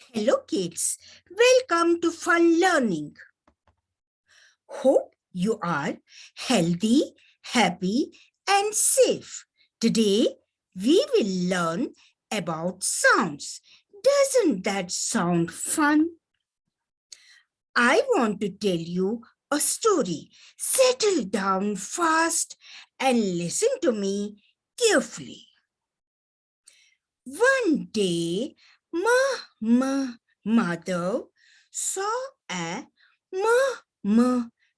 Hello kids, welcome to Fun Learning. Hope you are healthy, happy and safe. Today we will learn about sounds. Doesn't that sound fun? I want to tell you a story. Settle down fast and listen to me carefully. One day, mother saw a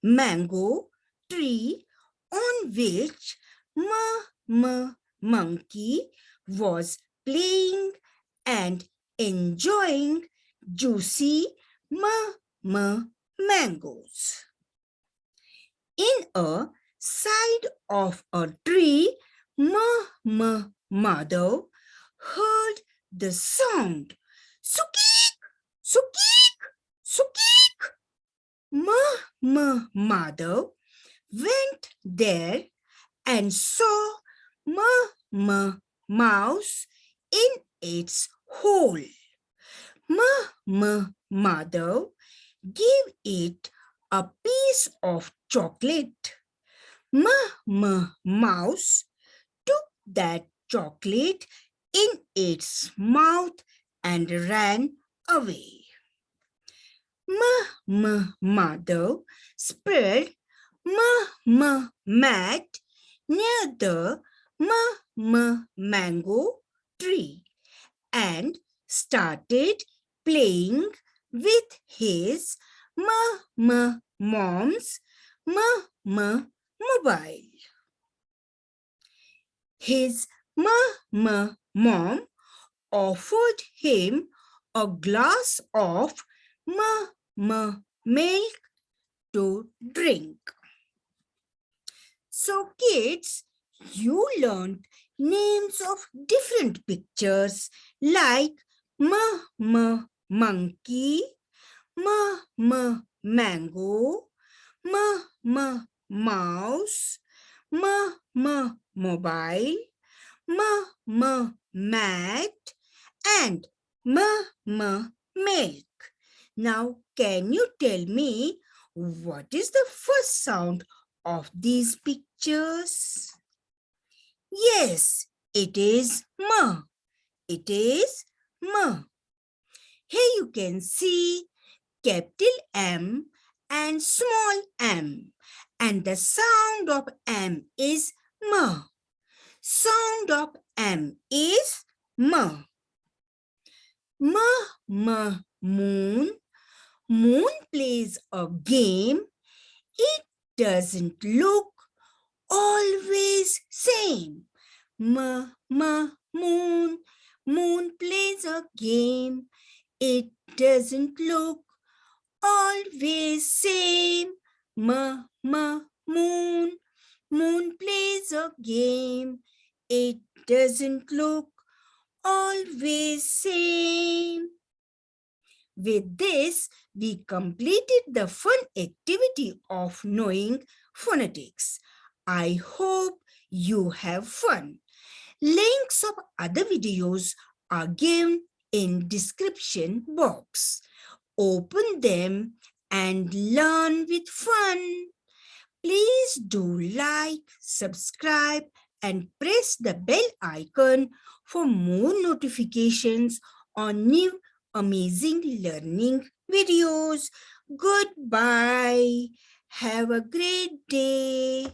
mango tree on which monkey was playing and enjoying juicy mangoes. In a side of a tree, mother heard the sound. Sukik, sukik, sukik. Mother went there and saw mouse in its hole. Mother gave it a piece of chocolate. Mouse took that chocolate in its mouth and ran away. Mother spread mat near the mango tree and started playing with his mom's mobile. His mom offered him a glass of milk to drink. So kids, you learned names of different pictures like monkey, mango, mouse, mobile, mat, and milk. Now, can you tell me what is the first sound of these pictures? Yes, it is ma. It is ma. Here you can see capital M and small m. And the sound of M is ma. Sound of M is ma. Moon. Moon plays a game. It doesn't look always same. Moon. Moon plays a game. It doesn't look always same. Moon. Moon plays a game. It doesn't look always same. With this, we completed the fun activity of knowing phonetics. I hope you have fun. Links of other videos are given in description box. Open them and learn with fun. Please do like, subscribe, and press the bell icon for more notifications on new amazing learning videos. Goodbye. Have a great day.